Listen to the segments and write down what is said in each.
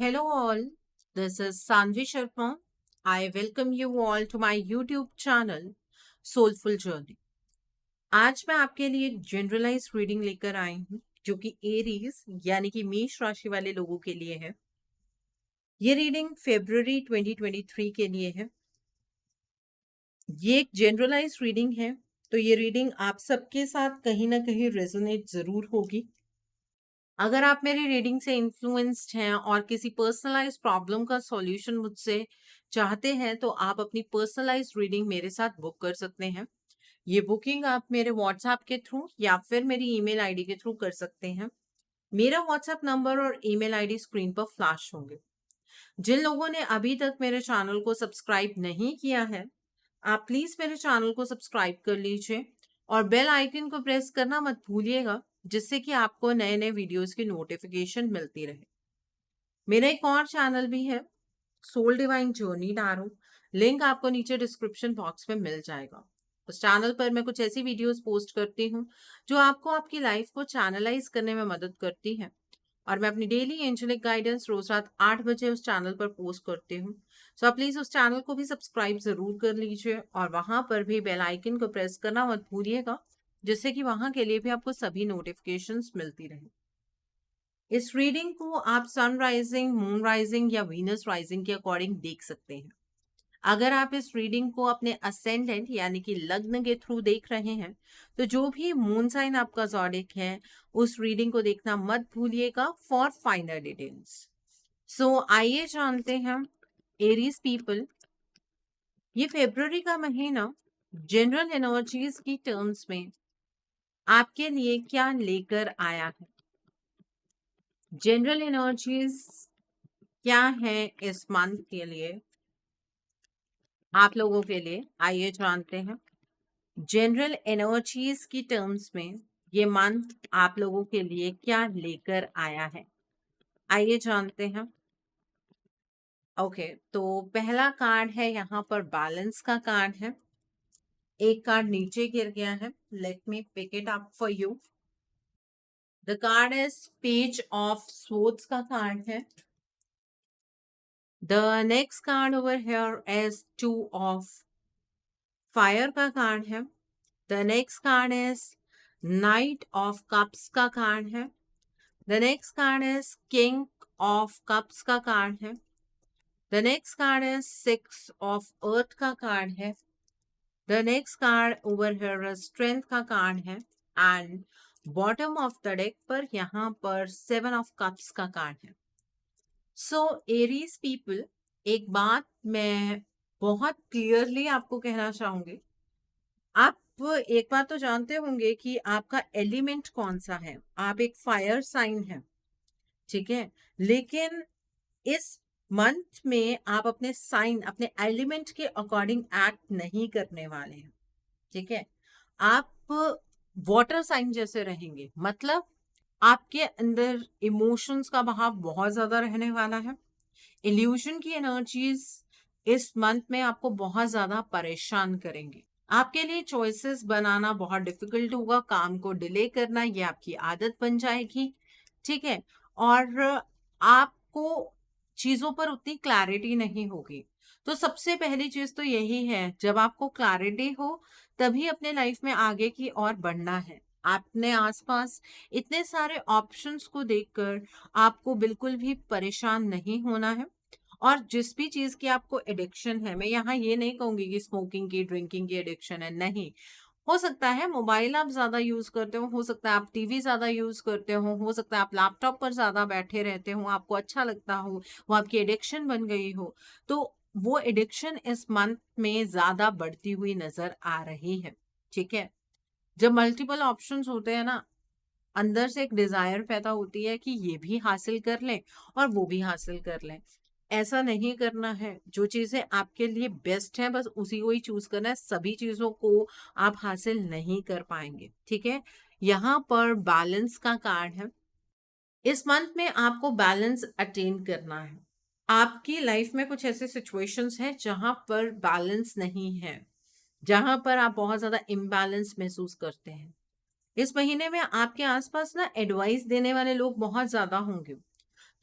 Hello all, this is Sanvi Sharma. I welcome you all to my YouTube channel Soulful Journey. आज मैं आपके लिए generalise reading लेकर आई हूँ जो कि एरीज यानी कि मेष राशि वाले लोगों के लिए है। ये रीडिंग फरवरी 2023 के लिए है। ये एक जनरलाइज रीडिंग है, तो ये रीडिंग आप सबके साथ कहीं ना कहीं रेजोनेट जरूर होगी। अगर आप मेरी रीडिंग से इन्फ्लुएंस्ड हैं और किसी पर्सनलाइज प्रॉब्लम का सॉल्यूशन मुझसे चाहते हैं तो आप अपनी पर्सनलाइज रीडिंग मेरे साथ बुक कर सकते हैं। ये बुकिंग आप मेरे व्हाट्सएप के थ्रू या फिर मेरी ईमेल आईडी के थ्रू कर सकते हैं। मेरा व्हाट्सएप नंबर और ईमेल आईडी स्क्रीन पर फ्लैश होंगे। जिन लोगों ने अभी तक मेरे चैनल को सब्सक्राइब नहीं किया है, आप प्लीज मेरे चैनल को सब्सक्राइब कर लीजिए और बेल आइकन को प्रेस करना मत भूलिएगा, जिससे कि आपको नए नए वीडियोस की नोटिफिकेशन मिलती रहे। मेरा एक और चैनल भी है, soul divine journey tarot. Link आपको नीचे डिस्क्रिप्शन बॉक्स में मिल जाएगा। उस चैनल पर मैं कुछ ऐसी वीडियोस पोस्ट करती हूँ जो आपको आपकी लाइफ को चैनलाइज करने में मदद करती है, और मैं अपनी डेली एंजेलिक गाइडेंस रोज रात 8 बजे उस चैनल पर पोस्ट करती हूँ। सो आप प्लीज उस चैनल को भी सब्सक्राइब जरूर कर लीजिए और वहां पर भी बेल आइकन को प्रेस करना मत भूलिएगा, जिससे कि वहां के लिए भी आपको सभी नोटिफिकेशंस मिलती रहे। इस रीडिंग को आप सन राइजिंग, मून राइजिंग या वीनस राइजिंग के अकॉर्डिंग देख सकते हैं। अगर आप इस रीडिंग को अपने असेंडेंट यानी कि लग्न के थ्रू देख रहे हैं, तो जो भी मून साइन आपका ज़ोडिक है उस रीडिंग को देखना मत भूलिएगा फॉर फाइनल डिटेल्स। सो आइए जानते हैं एरीज पीपल, ये फेब्रुवरी का महीना जनरल एनर्जीज की टर्म्स में आपके लिए क्या लेकर आया है। जनरल एनर्जीज क्या है इस मंथ के लिए आप लोगों के लिए, आइए जानते हैं। जनरल एनर्जीज की टर्म्स में ये मंथ आप लोगों के लिए क्या लेकर आया है, आइए जानते हैं। ओके, तो पहला कार्ड है यहाँ पर बैलेंस का कार्ड है। एक कार्ड नीचे गिर गया है, let me pick it up for you. The card is page of swords का कार्ड है। The next card over here is two of fire का कार्ड है। The next card is knight of cups का card है। The next card is king of cups का card है। The next card is six of earth का card है। The next card over here is strength का card है। And bottom of the deck पर यहाँ पर सेवन ऑफ कप्स का कार्ड है। सो एरीज पीपल, एक बात मैं बहुत क्लियरली आपको कहना चाहूंगी। आप एक बात तो जानते होंगे कि आपका एलिमेंट कौन सा है। आप एक फायर साइन है, ठीक है, लेकिन इस मंथ में आप अपने साइन, अपने एलिमेंट के अकॉर्डिंग एक्ट नहीं करने वाले हैं, ठीक है। आप वाटर साइन जैसे रहेंगे, मतलब आपके अंदर इमोशंस का बहाव बहुत ज्यादा रहने वाला है। इल्यूशन की एनर्जीज इस मंथ में आपको बहुत ज्यादा परेशान करेंगी। आपके लिए चॉइसेस बनाना बहुत डिफिकल्ट होगा, काम को डिले करना ये आपकी आदत बन जाएगी, ठीक है। और आपको चीजों पर उतनी क्लैरिटी नहीं होगी। तो सबसे पहली चीज तो यही है, जब आपको क्लैरिटी हो तभी अपने लाइफ में आगे की ओर बढ़ना है। अपने आसपास इतने सारे ऑप्शंस को देखकर आपको बिल्कुल भी परेशान नहीं होना है। और जिस भी चीज की आपको एडिक्शन है, मैं यहाँ ये नहीं कहूंगी कि स्मोकिंग की, ड्रिंकिंग की एडिक्शन है, नहीं। हो सकता है मोबाइल आप ज्यादा यूज करते हो सकता है आप टीवी ज्यादा यूज करते हो सकता है आप लैपटॉप पर ज्यादा बैठे रहते हो, आपको अच्छा लगता हो, वो आपकी एडिक्शन बन गई हो। तो वो एडिक्शन इस मंथ में ज्यादा बढ़ती हुई नजर आ रही है, ठीक है। जब मल्टीपल ऑप्शंस होते हैं ना, अंदर से एक डिजायर पैदा होती है कि ये भी हासिल कर लें और वो भी हासिल कर लें। ऐसा नहीं करना है। जो चीजें आपके लिए बेस्ट है बस उसी को ही चूज करना है। सभी चीजों को आप हासिल नहीं कर पाएंगे, ठीक है। यहाँ पर बैलेंस का कार्ड है। इस मंथ में आपको बैलेंस अटेन करना है। आपकी लाइफ में कुछ ऐसे सिचुएशंस हैं जहां पर बैलेंस नहीं है, जहां पर आप बहुत ज्यादा इम्बैलेंस महसूस करते हैं। इस महीने में आपके आसपास ना एडवाइस देने वाले लोग बहुत ज्यादा होंगे।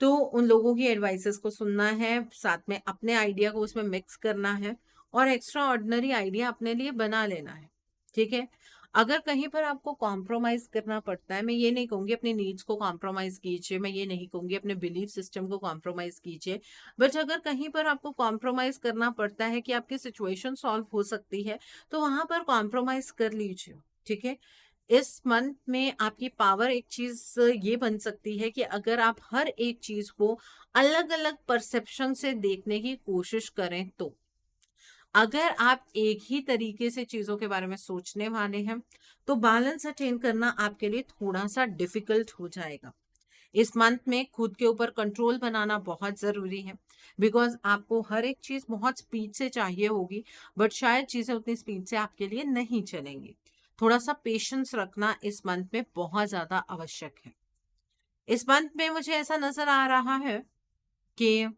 तो उन लोगों की एडवाइसेस को सुनना है, साथ में अपने आइडिया को उसमें मिक्स करना है और एक्स्ट्रा ऑर्डिनरी आइडिया अपने लिए बना लेना है। ठीक है, अगर कहीं पर आपको कॉम्प्रोमाइज करना पड़ता है, मैं ये नहीं कहूंगी अपनी नीड्स को कॉम्प्रोमाइज कीजिए, मैं ये नहीं कहूंगी अपने बिलीफ सिस्टम को कॉम्प्रोमाइज कीजिए, बट अगर कहीं पर आपको कॉम्प्रोमाइज करना पड़ता है कि आपकी सिचुएशन सॉल्व हो सकती है, तो वहां पर कॉम्प्रोमाइज कर लीजिए। ठीक है, इस मंथ में आपकी पावर एक चीज ये बन सकती है कि अगर आप हर एक चीज को अलग अलग परसेप्शन से देखने की कोशिश करें, तो अगर आप एक ही तरीके से चीजों के बारे में सोचने वाले हैं, तो बैलेंस अटेन करना आपके लिए थोड़ा सा डिफिकल्ट हो जाएगा। इस मंथ में खुद के ऊपर कंट्रोल बनाना बहुत जरूरी है, बिकॉज आपको हर एक चीज बहुत स्पीड से चाहिए होगी, बट शायद चीजें उतनी स्पीड से आपके लिए नहीं चलेंगी। थोड़ा सा पेशेंस रखना इस मंथ में बहुत ज्यादा आवश्यक है। इस मंथ में मुझे ऐसा नजर आ रहा है कि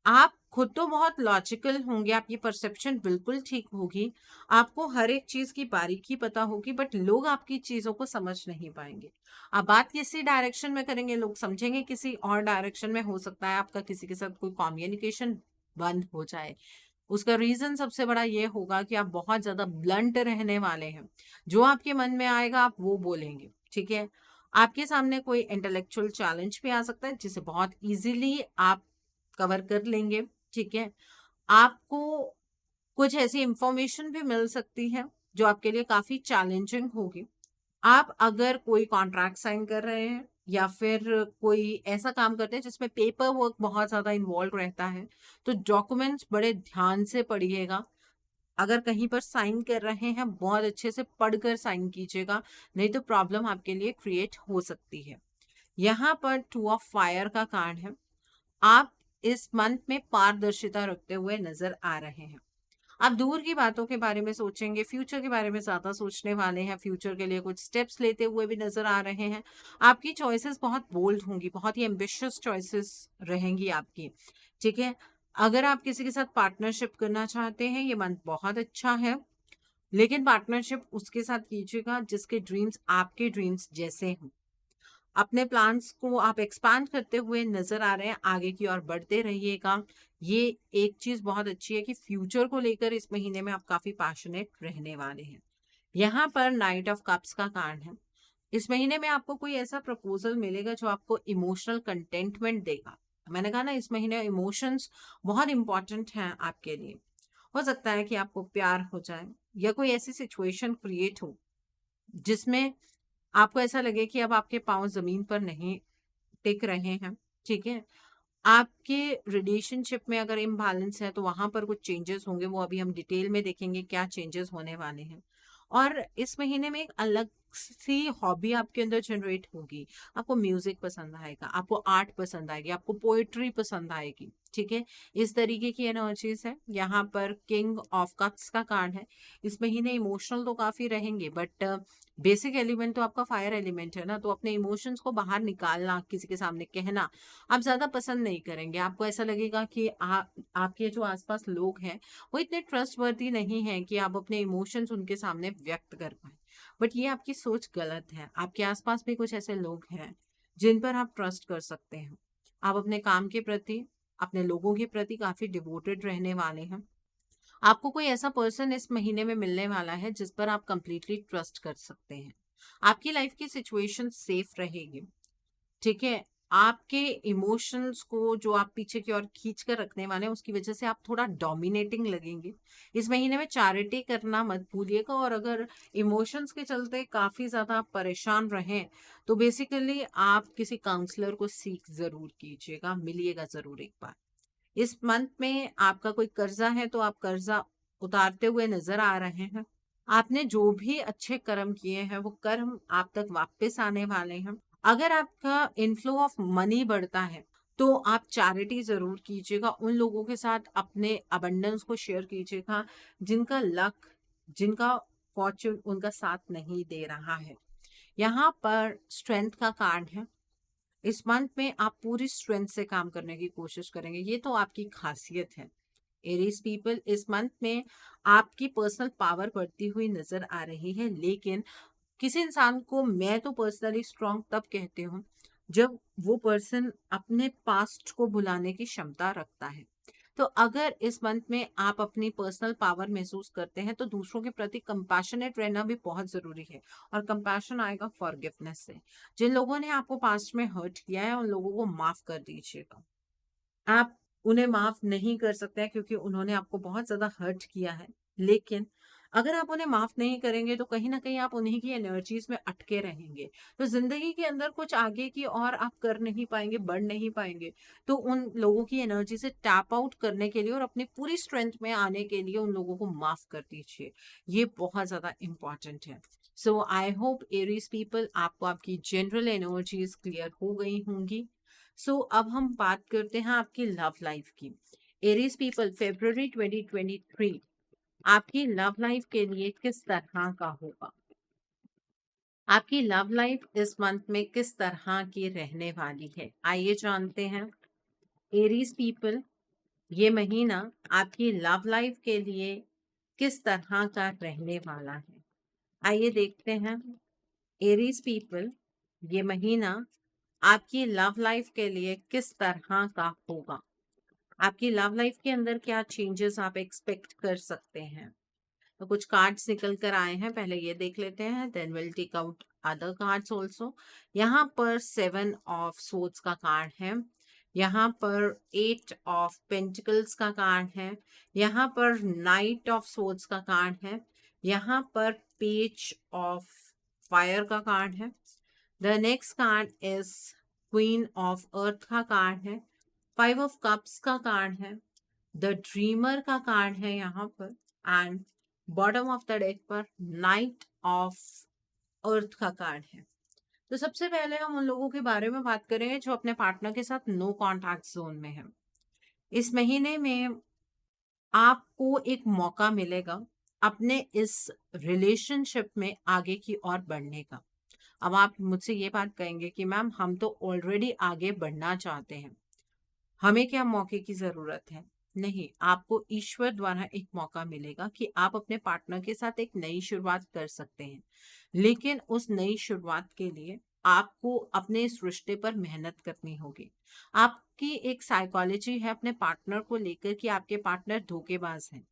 आप खुद तो बहुत लॉजिकल होंगे, आपकी परसेप्शन बिल्कुल ठीक होगी, आपको हर एक चीज की बारीकी पता होगी, बट लोग आपकी चीजों को समझ नहीं पाएंगे। आप बात किसी डायरेक्शन में करेंगे, लोग समझेंगे किसी और डायरेक्शन में, हो सकता है आपका किसी के साथ कोई कम्युनिकेशन बंद हो जाए। उसका रीजन सबसे बड़ा ये होगा कि आप बहुत ज्यादा ब्लंट रहने वाले हैं, जो आपके मन में आएगा आप वो बोलेंगे। ठीक है, आपके सामने कोई इंटेलेक्चुअल चैलेंज भी आ सकता है जिसे बहुत इजीली आप कवर कर लेंगे। ठीक है, आपको कुछ ऐसी इंफॉर्मेशन भी मिल सकती है जो आपके लिए काफी चैलेंजिंग होगी। आप अगर कोई कॉन्ट्रैक्ट साइन कर रहे हैं या फिर कोई ऐसा काम करते हैं जिसमें पेपर वर्क बहुत ज्यादा इन्वॉल्व रहता है, तो डॉक्यूमेंट्स बड़े ध्यान से पढ़िएगा। अगर कहीं पर साइन कर रहे हैं, बहुत अच्छे से पढ़कर साइन कीजिएगा, नहीं तो प्रॉब्लम आपके लिए क्रिएट हो सकती है। यहाँ पर 2 ऑफ फायर का कार्ड है। आप इस मंथ में पारदर्शिता रखते हुए नजर आ रहे हैं। आप दूर की बातों के बारे में सोचेंगे, फ्यूचर के बारे में ज्यादा सोचने वाले हैं, फ्यूचर के लिए कुछ स्टेप्स लेते हुए भी नजर आ रहे हैं। आपकी चॉइसेस बहुत बोल्ड होंगी, बहुत ही एम्बिशियस चॉइसेस रहेंगी आपकी। ठीक है, अगर आप किसी के साथ पार्टनरशिप करना चाहते हैं, ये मंथ बहुत अच्छा है, लेकिन पार्टनरशिप उसके साथ कीजिएगा जिसके ड्रीम्स आपके ड्रीम्स जैसे हों। अपने प्लान्स को आप एक्सपांड करते हुए नजर आ रहे हैं, आगे की ओर बढ़ते रहिएगा। ये एक चीज बहुत अच्छी है कि फ्यूचर को लेकर इस महीने में आप काफी पैशनेट रहने वाले हैं। यहाँ पर नाइट ऑफ कप्स का कार्ड है। इस महीने में आपको कोई ऐसा प्रपोजल मिलेगा जो आपको इमोशनल कंटेंटमेंट देगा। मैंने कहा ना, इस महीने इमोशंस बहुत इंपॉर्टेंट हैं आपके लिए। हो सकता है कि आपको प्यार हो जाए या कोई ऐसी सिचुएशन क्रिएट हो जिसमें आपको ऐसा लगे कि अब आपके पांव जमीन पर नहीं टिक रहे हैं। ठीक है, आपके रिलेशनशिप में अगर इम्बैलेंस है तो वहां पर कुछ चेंजेस होंगे, वो अभी हम डिटेल में देखेंगे क्या चेंजेस होने वाले हैं। और इस महीने में एक अलग सी हॉबी आपके अंदर जनरेट होगी। आपको म्यूजिक पसंद आएगा, आपको आर्ट पसंद आएगी, आपको पोएट्री पसंद आएगी। ठीक है, इस तरीके की एनर्जीज है। यहाँ पर किंग ऑफ कप्स का कार्ड है। इस महीने इमोशनल तो काफी रहेंगे, बट बेसिक एलिमेंट तो आपका फायर एलिमेंट है ना, तो अपने इमोशंस को बाहर निकालना, किसी के सामने कहना आप ज्यादा पसंद नहीं करेंगे। आपको ऐसा लगेगा कि आपके जो आसपास लोग हैं वो इतने ट्रस्टवर्दी नहीं है कि आप अपने इमोशंस उनके सामने व्यक्त कर पाए। बट ये आपकी सोच गलत है। आपके आसपास भी कुछ ऐसे लोग हैं जिन पर आप ट्रस्ट कर सकते हैं। आप अपने काम के प्रति, अपने लोगों के प्रति काफी डिवोटेड रहने वाले हैं। आपको कोई ऐसा पर्सन इस महीने में मिलने वाला है जिस पर आप कंप्लीटली ट्रस्ट कर सकते हैं। आपकी लाइफ की सिचुएशन सेफ रहेगी। ठीक है, आपके इमोशंस को जो आप पीछे की ओर खींच कर रखने वाले हैं, उसकी वजह से आप थोड़ा डोमिनेटिंग लगेंगे। इस महीने में चैरिटी करना मत भूलिएगा, और अगर इमोशंस के चलते काफी ज्यादा आप परेशान रहें, तो बेसिकली आप किसी काउंसलर को सीख जरूर कीजिएगा, मिलिएगा जरूर एक बार। इस मंथ में आपका कोई कर्जा है तो आप कर्जा उतारते हुए नजर आ रहे हैं। आपने जो भी अच्छे कर्म किए हैं वो कर्म आप तक वापस आने वाले हैं। अगर आपका इनफ्लो ऑफ मनी बढ़ता है तो आप चैरिटी जरूर कीजिएगा, उन लोगों के साथ अपने अबंडेंस को शेयर कीजिएगा जिनका लक, जिनका फॉर्च्यून उनका साथ नहीं दे रहा है। यहाँ पर स्ट्रेंथ का कार्ड है। इस मंथ में आप पूरी स्ट्रेंथ से काम करने की कोशिश करेंगे, ये तो आपकी खासियत है। एरीज पीपल, इस मंथ में आपकी पर्सनल पावर बढ़ती हुई नजर आ रही है, लेकिन किसी इंसान को मैं तो पर्सनली स्ट्रांग तब कहती हूँ जब वो पर्सन अपने पास्ट को भुलाने की क्षमता रखता है। तो अगर इस मंथ में आप अपनी पर्सनल पावर महसूस करते हैं तो दूसरों के प्रति कंपैशनेट रहना भी बहुत जरूरी है। और कंपैशन आएगा फॉरगिवनेस से। जिन लोगों ने आपको पास्ट में हर्ट किया है उन लोगों को माफ कर दीजिएगा। आप उन्हें माफ नहीं कर सकते हैं क्योंकि उन्होंने आपको बहुत ज्यादा हर्ट किया है। लेकिन अगर आप उन्हें माफ नहीं करेंगे तो कहीं ना कहीं आप उन्हीं की एनर्जीज में अटके रहेंगे। तो जिंदगी के अंदर कुछ आगे की और आप कर नहीं पाएंगे, बढ़ नहीं पाएंगे। तो उन लोगों की एनर्जी से टैप आउट करने के लिए और अपनी पूरी स्ट्रेंथ में आने के लिए उन लोगों को माफ कर दीजिए। ये बहुत ज्यादा इंपॉर्टेंट है। सो आई होप एरीज पीपल आपको आपकी जनरल एनर्जीज क्लियर हो गई होंगी। अब हम बात करते हैं आपकी लव लाइफ की। एरीज पीपल, February 2023 आपकी लव लाइफ के लिए किस तरह का होगा? आपकी लव लाइफ इस मंथ में किस तरह की रहने वाली है, आइए जानते हैं। एरीज पीपल, ये महीना आपकी लव लाइफ के लिए किस तरह का रहने वाला है, आइए देखते हैं। एरीज पीपल, ये महीना आपकी लव लाइफ के लिए किस तरह का होगा? आपकी लव लाइफ के अंदर क्या चेंजेस आप एक्सपेक्ट कर सकते हैं? तो कुछ कार्ड्स निकल कर आए हैं, पहले ये देख लेते हैं, then will take out other cards also. यहाँ पर 7 ऑफ सोर्ड्स का कार्ड है, यहाँ पर 8 ऑफ पेंटिकल्स का कार्ड है, यहाँ पर नाइट ऑफ सोर्ड्स का कार्ड है, यहाँ पर पेज ऑफ फायर का कार्ड है। The next card is queen of earth का कार्ड है, 5 ऑफ कप्स का कार्ड है, द ड्रीमर का कार्ड है यहाँ पर, and bottom of the deck पर नाइट ऑफ अर्थ का कार्ड है। तो सबसे पहले हम उन लोगों के बारे में बात करेंगे जो अपने पार्टनर के साथ नो कॉन्टैक्ट जोन में है। इस महीने में आपको एक मौका मिलेगा अपने इस रिलेशनशिप में आगे की ओर बढ़ने का। अब आप मुझसे ये बात कहेंगे कि मैम हम तो ऑलरेडी आगे बढ़ना चाहते हैं, हमें क्या मौके की जरूरत है? नहीं, आपको ईश्वर द्वारा एक मौका मिलेगा कि आप अपने पार्टनर के साथ एक नई शुरुआत कर सकते हैं। लेकिन उस नई शुरुआत के लिए आपको अपने इस रिश्ते पर मेहनत करनी होगी। आपकी एक साइकोलॉजी है अपने पार्टनर को लेकर कि आपके पार्टनर धोखेबाज हैं,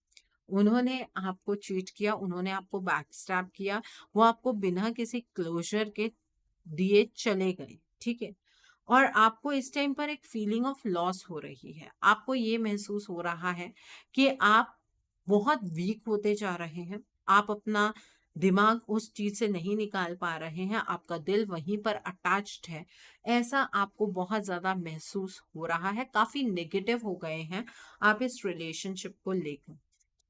उन्होंने आपको चीट किया, उन्होंने आपको बैकस्टैब किया, वो आपको बिना किसी क्लोजर के दिए चले गए, ठीक है। और आपको इस टाइम पर एक फीलिंग ऑफ लॉस हो रही है, आपको ये महसूस हो रहा है कि आप बहुत वीक होते जा रहे हैं, आप अपना दिमाग उस चीज से नहीं निकाल पा रहे हैं, आपका दिल वहीं पर अटैच्ड है, ऐसा आपको बहुत ज्यादा महसूस हो रहा है, काफी नेगेटिव हो गए हैं आप इस रिलेशनशिप को लेकर।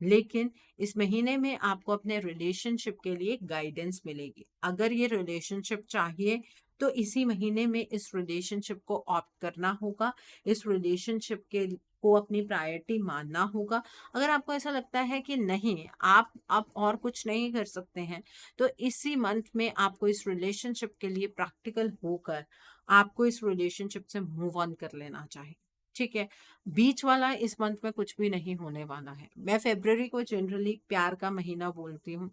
लेकिन इस महीने में आपको अपने रिलेशनशिप के लिए गाइडेंस मिलेगी। अगर ये रिलेशनशिप चाहिए तो इसी महीने में इस रिलेशनशिप को ऑप्ट करना होगा, इस रिलेशनशिप के को अपनी प्रायोरिटी मानना होगा। अगर आपको ऐसा लगता है कि नहीं, आप अब और कुछ नहीं कर सकते हैं, तो इसी मंथ में आपको इस रिलेशनशिप के लिए प्रैक्टिकल होकर आपको इस रिलेशनशिप से मूव ऑन कर लेना चाहिए, ठीक है। बीच वाला इस मंथ में कुछ भी नहीं होने वाला है। मैं फेब्रवरी को जनरली प्यार का महीना बोलती हूँ,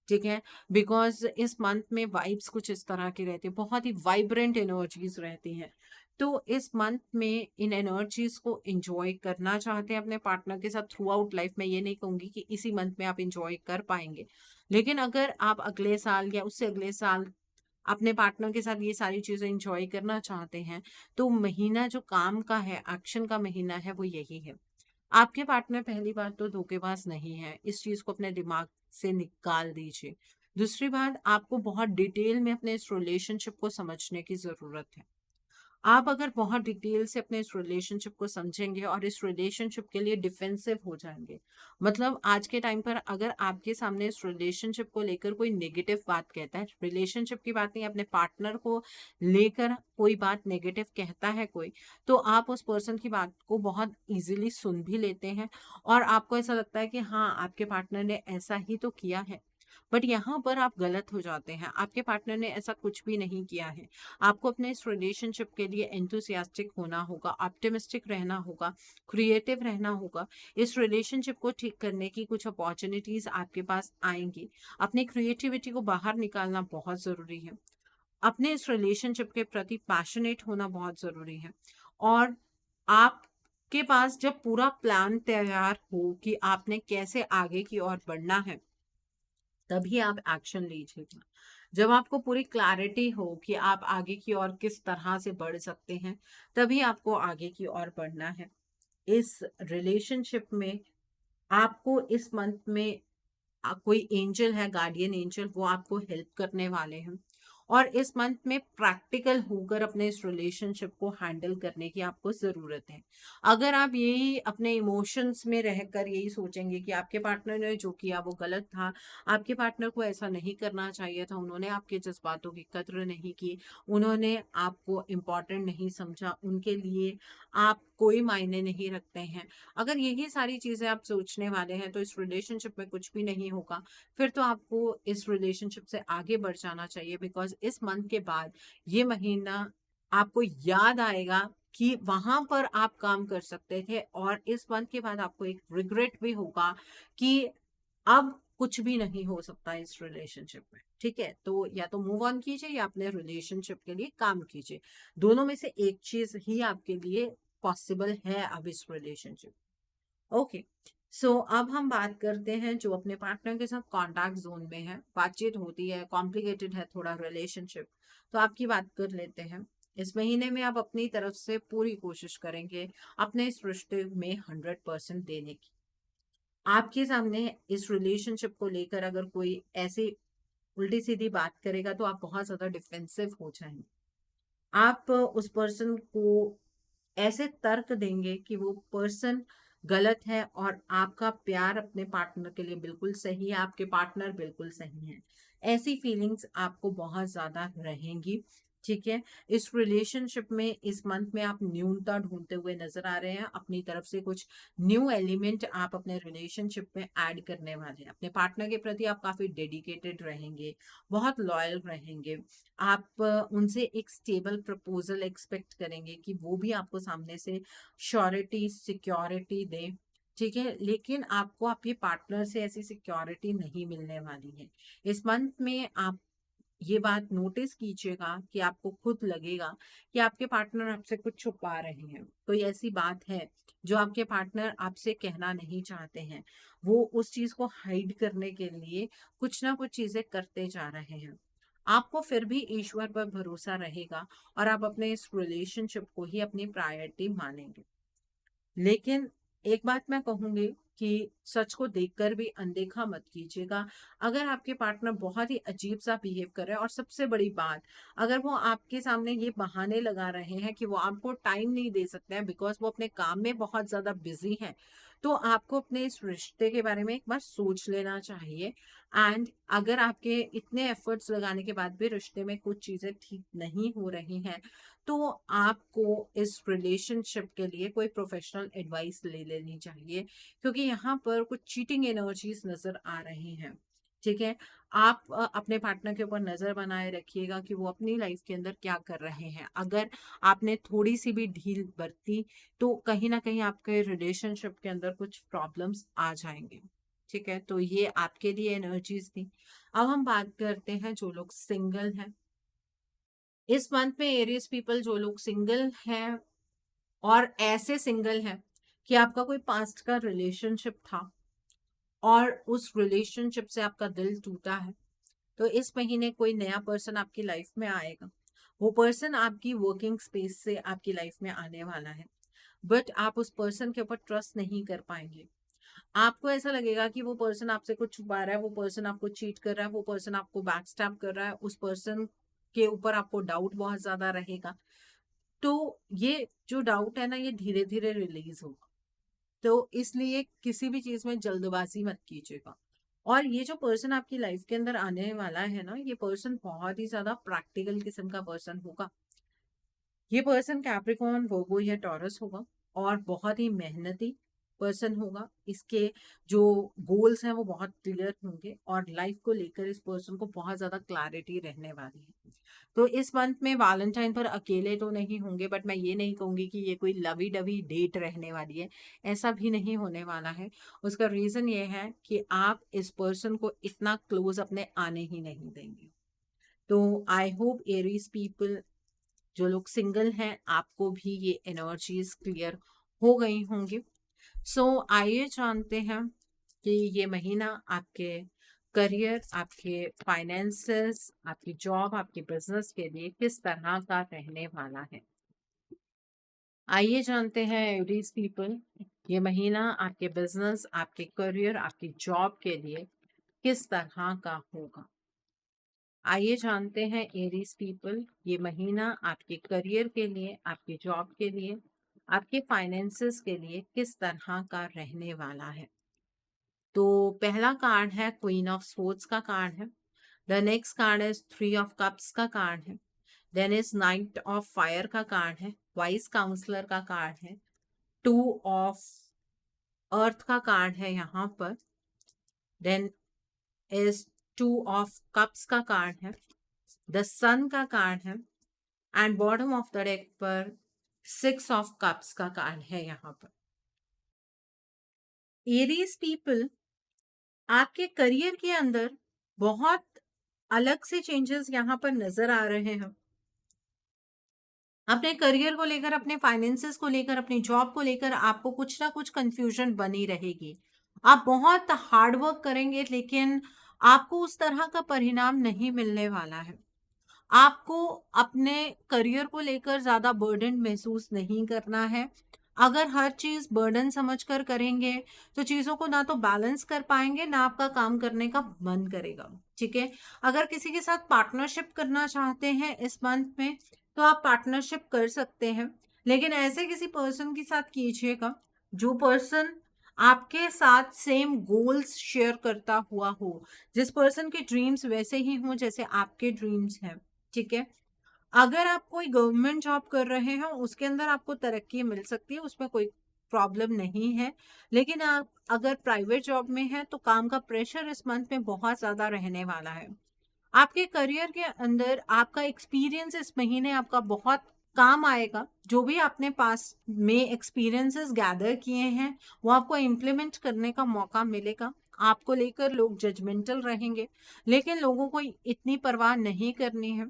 ठीक है, बिकॉज इस मंथ में वाइब्स कुछ इस तरह की रहती है, बहुत ही वाइब्रेंट एनर्जीज रहती हैं। तो इस मंथ में इन एनर्जीज को एंजॉय करना चाहते हैं अपने पार्टनर के साथ थ्रू आउट लाइफ। मैं ये नहीं कहूंगी कि इसी मंथ में आप एंजॉय कर पाएंगे, लेकिन अगर आप अगले साल या उससे अगले साल अपने पार्टनर के साथ ये सारी चीजें एंजॉय करना चाहते हैं, तो महीना जो काम का है, एक्शन का महीना है, वो यही है। आपके पार्टनर पहली बात तो धोखेबाज नहीं है, इस चीज को अपने दिमाग से निकाल दीजिए। दूसरी बात, आपको बहुत डिटेल में अपने इस रिलेशनशिप को समझने की जरूरत है। आप अगर बहुत डिटेल से अपने इस रिलेशनशिप को समझेंगे और इस रिलेशनशिप के लिए डिफेंसिव हो जाएंगे, मतलब आज के टाइम पर अगर आपके सामने इस रिलेशनशिप को लेकर कोई नेगेटिव बात कहता है, रिलेशनशिप की बात नहीं, अपने पार्टनर को लेकर कोई बात नेगेटिव कहता है कोई, तो आप उस पर्सन की बात को बहुत इजीली सुन भी लेते हैं और आपको ऐसा लगता है कि हाँ, आपके पार्टनर ने ऐसा ही तो किया है। बट यहाँ पर आप गलत हो जाते हैं, आपके पार्टनर ने ऐसा कुछ भी नहीं किया है। आपको अपने इस रिलेशनशिप के लिए एंथुसियास्टिक होना होगा, ऑप्टिमिस्टिक रहना होगा, क्रिएटिव रहना होगा। इस रिलेशनशिप को ठीक करने की कुछ अपॉर्चुनिटीज आपके पास आएंगी, अपनी क्रिएटिविटी को बाहर निकालना बहुत जरूरी है। अपने इस रिलेशनशिप के प्रति पैशनेट होना बहुत जरूरी है। और आपके पास जब पूरा प्लान तैयार हो कि आपने कैसे आगे की ओर बढ़ना है, तभी आप एक्शन लीजिएगा। जब आपको पूरी क्लैरिटी हो कि आप आगे की ओर किस तरह से बढ़ सकते हैं, तभी आपको आगे की ओर बढ़ना है। इस रिलेशनशिप में आपको इस मंथ में कोई एंजल है, गार्डियन एंजल, वो आपको हेल्प करने वाले हैं। और इस मंथ में प्रैक्टिकल होकर अपने इस रिलेशनशिप को हैंडल करने की आपको ज़रूरत है। अगर आप यही अपने इमोशंस में रहकर यही सोचेंगे कि आपके पार्टनर ने जो किया वो गलत था, आपके पार्टनर को ऐसा नहीं करना चाहिए था, उन्होंने आपके जज्बातों की कद्र नहीं की, उन्होंने आपको इम्पोर्टेंट नहीं समझा, उनके लिए आप कोई मायने नहीं रखते हैं, अगर यही सारी चीज़ें आप सोचने वाले हैं, तो इस रिलेशनशिप में कुछ भी नहीं होगा। फिर तो आपको इस रिलेशनशिप से आगे बढ़ जाना चाहिए, बिकॉज इस मंथ के बाद ये महीना आपको याद आएगा कि वहां पर आप काम कर सकते थे, और इस मंथ के बाद आपको एक रिग्रेट भी होगा कि अब कुछ भी नहीं हो सकता इस रिलेशनशिप में। ठीक है, तो या तो मूव ऑन कीजिए या अपने रिलेशनशिप के लिए काम कीजिए। दोनों में से एक चीज ही आपके लिए पॉसिबल है अब इस रिलेशनशिप। ओके, सो अब हम बात करते हैं जो अपने पार्टनर के साथ कॉन्टैक्ट जोन में है, बातचीत होती है, कॉम्प्लिकेटेड है थोड़ा रिलेशनशिप, तो आपकी बात कर लेते हैं। इस महीने में आप अपनी तरफ से पूरी कोशिश करेंगे अपने इस रिश्ते में 100% देने की। आपके सामने इस रिलेशनशिप को लेकर अगर कोई ऐसी उल्टी सीधी बात करेगा, तो आप बहुत ज्यादा डिफेंसिव हो जाएंगे। आप उस पर्सन को ऐसे तर्क देंगे कि वो पर्सन गलत है और आपका प्यार अपने पार्टनर के लिए बिल्कुल सही है, आपके पार्टनर बिल्कुल सही है। ऐसी फीलिंग्स आपको बहुत ज्यादा रहेंगी। ठीक है, इस रिलेशनशिप में इस मंथ में आप न्यूनता ढूंढते हुए नजर आ रहे हैं, अपनी तरफ से कुछ न्यू एलिमेंट आप अपने रिलेशनशिप में ऐड करने वाले हैं। अपने पार्टनर के प्रति आप काफी डेडिकेटेड रहेंगे, बहुत लॉयल रहेंगे। आप उनसे एक स्टेबल प्रपोजल एक्सपेक्ट करेंगे कि वो भी आपको सामने से श्योरिटी सिक्योरिटी दे। ठीक है, लेकिन आपको आपके पार्टनर से ऐसी सिक्योरिटी नहीं मिलने वाली है। इस मंथ में आप ये बात नोटिस कीजिएगा कि आपको खुद लगेगा कि आपके पार्टनर आपसे कुछ छुपा रहे हैं, कोई ऐसी बात है जो आपके पार्टनर आपसे कहना नहीं चाहते हैं। वो उस चीज को हाइड करने के लिए कुछ ना कुछ चीजें करते जा रहे हैं। आपको फिर भी ईश्वर पर भरोसा रहेगा और आप अपने इस रिलेशनशिप को ही अपनी प्रायोरिटी मानेंगे। लेकिन एक बात मैं कहूंगी कि सच को देखकर भी अनदेखा मत कीजिएगा। अगर आपके पार्टनर बहुत ही अजीब सा बिहेव कर रहे हैं, और सबसे बड़ी बात, अगर वो आपके सामने ये बहाने लगा रहे हैं कि वो आपको टाइम नहीं दे सकते हैं बिकॉज वो अपने काम में बहुत ज्यादा बिजी हैं, तो आपको अपने इस रिश्ते के बारे में एक बार सोच लेना चाहिए। एंड अगर आपके इतने एफर्ट्स लगाने के बाद भी रिश्ते में कुछ चीजें ठीक नहीं हो रही हैं, तो आपको इस रिलेशनशिप के लिए कोई प्रोफेशनल एडवाइस ले लेनी चाहिए, क्योंकि यहाँ पर कुछ चीटिंग एनर्जीज नजर आ रही हैं। ठीक है, आप अपने पार्टनर के ऊपर नजर बनाए रखिएगा कि वो अपनी लाइफ के अंदर क्या कर रहे हैं। अगर आपने थोड़ी सी भी ढील बरती, तो कहीं ना कहीं आपके रिलेशनशिप के अंदर कुछ प्रॉब्लम्स आ जाएंगे। ठीक है, तो ये आपके लिए एनर्जीज थी। अब हम बात करते हैं जो लोग सिंगल हैं। इस मंथ में एरियस पीपल जो लोग सिंगल हैं, और ऐसे सिंगल हैं कि आपका कोई पास्ट का रिलेशनशिप था और उस रिलेशनशिप से आपका दिल टूटा है, तो इस महीने कोई नया पर्सन आपकी लाइफ में आएगा। वो पर्सन आपकी वर्किंग स्पेस से आपकी लाइफ में आने वाला है, बट आप उस पर्सन के ऊपर ट्रस्ट नहीं कर पाएंगे। आपको ऐसा लगेगा कि वो पर्सन आपसे कुछ छुपा रहा है, वो पर्सन आपको चीट कर रहा है, वो पर्सन आपको बैकस्टैब कर रहा है, उस पर्सन के ऊपर आपको डाउट बहुत ज्यादा रहेगा। तो ये जो डाउट है ना, ये धीरे धीरे रिलीज होगा। तो इसलिए किसी भी चीज में जल्दबाजी मत कीजिएगा। और ये जो पर्सन आपकी लाइफ के अंदर आने वाला है ना, ये पर्सन बहुत ही ज्यादा प्रैक्टिकल किस्म का पर्सन होगा। ये पर्सन कैप्रिकॉर्न, वर्गो या टॉरस होगा, और बहुत ही मेहनती पर्सन होगा। इसके जो गोल्स हैं वो बहुत क्लियर होंगे, और लाइफ को लेकर इस पर्सन को बहुत ज्यादा क्लैरिटी रहने वाली है। तो इस मंथ में वैलेंटाइन पर अकेले तो नहीं होंगे, बट मैं ये नहीं कहूंगी कि ये कोई लवी डवी डेट रहने वाली है, ऐसा भी नहीं होने वाला है। उसका रीजन ये है कि आप इस पर्सन को इतना क्लोज अपने आने ही नहीं देंगे। तो आई होप एरीज पीपल, जो लोग सिंगल हैं, आपको भी ये एनर्जीज क्लियर हो गई होंगी। सो आइए जानते हैं कि ये महीना आपके करियर, आपके फाइनेंसेस, आपकी जॉब, आपके बिजनेस के लिए किस तरह का रहने वाला है। आइए जानते हैं एवरीज पीपल, ये महीना आपके बिजनेस, आपके करियर, आपकी जॉब के लिए किस तरह का होगा। आइए जानते हैं एरीज पीपल, ये महीना आपके करियर के लिए, आपकी जॉब के लिए, आपके फाइनेंसेस के लिए किस तरह का रहने वाला है। तो पहला कार्ड है क्वीन ऑफ स्पोर्ट्स का कार्ड है। द नेक्स्ट कार्ड है थ्री ऑफ कप्स का कार्ड है। Then is knight of fire का कार्ड है। वाइस काउंसलर का कार्ड है। टू ऑफ अर्थ का कार्ड है यहाँ पर। Then is two of cups का कार्ड है। द सन का कार्ड है। And bottom of the deck पर सिक्स ऑफ कप्स का कार्ड है यहाँ पर। एरीज पीपल, आपके करियर के अंदर बहुत अलग से चेंजेस यहाँ पर नजर आ रहे हैं। अपने करियर को लेकर, अपने फाइनेंसेस को लेकर, अपनी जॉब को लेकर आपको कुछ ना कुछ कंफ्यूजन बनी रहेगी। आप बहुत हार्ड वर्क करेंगे लेकिन आपको उस तरह का परिणाम नहीं मिलने वाला है। आपको अपने करियर को लेकर ज्यादा बर्डन महसूस नहीं करना है। अगर हर चीज बर्डन समझकर करेंगे तो चीजों को ना तो बैलेंस कर पाएंगे, ना आपका काम करने का मन करेगा। ठीक है, अगर किसी के साथ पार्टनरशिप करना चाहते हैं इस मंथ में तो आप पार्टनरशिप कर सकते हैं, लेकिन ऐसे किसी पर्सन के साथ कीजिएगा जो पर्सन आपके साथ सेम गोल्स शेयर करता हुआ हो, जिस पर्सन के ड्रीम्स वैसे ही हों जैसे आपके ड्रीम्स हैं। ठीक है, अगर आप कोई गवर्नमेंट जॉब कर रहे हैं उसके अंदर आपको तरक्की मिल सकती है, उसमें कोई प्रॉब्लम नहीं है। लेकिन आप अगर प्राइवेट जॉब में हैं तो काम का प्रेशर इस मंथ में बहुत ज्यादा रहने वाला है। आपके करियर के अंदर आपका एक्सपीरियंस इस महीने आपका बहुत काम आएगा। जो भी आपने पास में एक्सपीरियंसेस गैदर किए हैं वो आपको इम्प्लीमेंट करने का मौका मिलेगा। आपको लेकर लोग जजमेंटल रहेंगे, लेकिन लोगों को इतनी परवाह नहीं करनी है।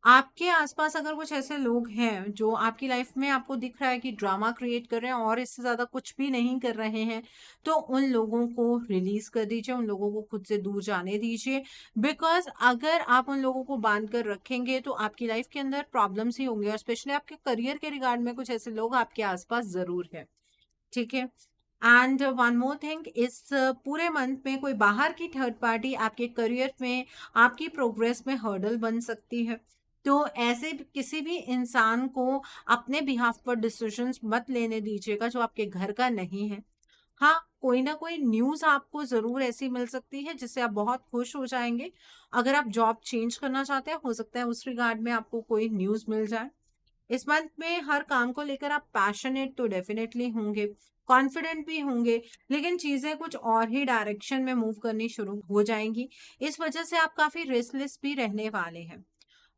आपके आसपास अगर कुछ ऐसे लोग हैं जो आपकी लाइफ में आपको दिख रहा है कि ड्रामा क्रिएट कर रहे हैं और इससे ज्यादा कुछ भी नहीं कर रहे हैं, तो उन लोगों को रिलीज कर दीजिए, उन लोगों को खुद से दूर जाने दीजिए। बिकॉज अगर आप उन लोगों को बांध कर रखेंगे तो आपकी लाइफ के अंदर प्रॉब्लम्स ही होंगे, और स्पेशली आपके करियर के रिगार्ड में कुछ ऐसे लोग आपके आसपास जरूर है। ठीक है, एंड वन मोर थिंग, इस पूरे मंथ में कोई बाहर की थर्ड पार्टी आपके करियर में, आपकी प्रोग्रेस में हर्डल बन सकती है। तो ऐसे किसी भी इंसान को अपने बिहाफ पर डिसीजंस मत लेने दीजिएगा जो आपके घर का नहीं है। हाँ, कोई ना कोई न्यूज़ आपको ज़रूर ऐसी मिल सकती है जिससे आप बहुत खुश हो जाएंगे। अगर आप जॉब चेंज करना चाहते हैं हो सकता है उस रिगार्ड में आपको कोई न्यूज़ मिल जाए। इस मंथ में हर काम को लेकर आप पैशनेट तो डेफिनेटली होंगे, कॉन्फिडेंट भी होंगे, लेकिन चीजें कुछ और ही डायरेक्शन में मूव करनी शुरू हो जाएंगी। इस वजह से आप काफी रेस्टलेस भी रहने वाले हैं।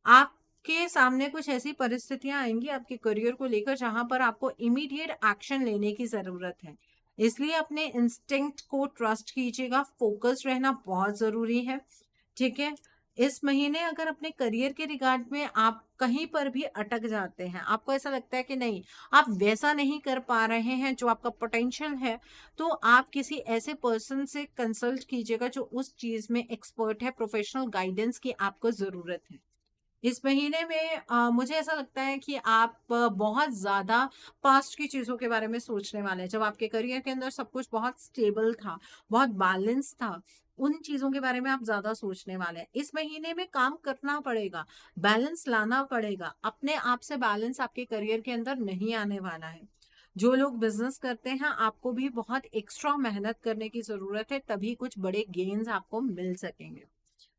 आपके सामने कुछ ऐसी परिस्थितियां आएंगी आपके करियर को लेकर जहां पर आपको इमीडिएट एक्शन लेने की जरूरत है। इसलिए अपने इंस्टिंक्ट को ट्रस्ट कीजिएगा, फोकस रहना बहुत जरूरी है। ठीक है, इस महीने अगर अपने करियर के रिगार्ड में आप कहीं पर भी अटक जाते हैं, आपको ऐसा लगता है कि नहीं आप वैसा नहीं कर पा रहे हैं जो आपका पोटेंशियल है, तो आप किसी ऐसे पर्सन से कंसल्ट कीजिएगा जो उस चीज में एक्सपर्ट है। प्रोफेशनल गाइडेंस की आपको जरूरत है। इस महीने में मुझे ऐसा लगता है कि आप बहुत ज़्यादा पास्ट की चीज़ों के बारे में सोचने वाले हैं। जब आपके करियर के अंदर सब कुछ बहुत स्टेबल था, बहुत बैलेंस था, उन चीज़ों के बारे में आप ज़्यादा सोचने वाले हैं। इस महीने में काम करना पड़ेगा, बैलेंस लाना पड़ेगा। अपने आप से बैलेंस आपके करियर के अंदर नहीं आने वाला है। जो लोग बिजनेस करते हैं आपको भी बहुत एक्स्ट्रा मेहनत करने की ज़रूरत है, तभी कुछ बड़े गेन्स आपको मिल सकेंगे।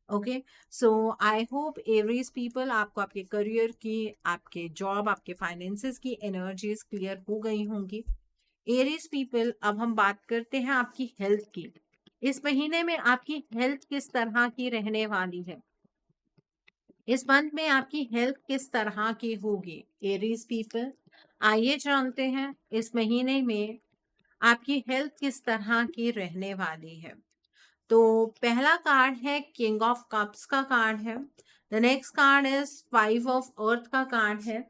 Okay, so I hope Aries people, आपको आपके करियर की, आपके जॉब, आपके फाइनेंसेस की एनर्जीज क्लियर हो गई होंगी। एरीज पीपल, अब हम बात करते हैं आपकी हेल्थ की। इस महीने में आपकी हेल्थ किस तरह की रहने वाली है। इस मंथ में आपकी हेल्थ किस तरह की होगी एरीज पीपल, आइए जानते हैं इस महीने में आपकी हेल्थ किस तरह की रहने वाली है। तो पहला कार्ड है किंग ऑफ कप्स का कार्ड है। The next card is 5 of earth का कार्ड है.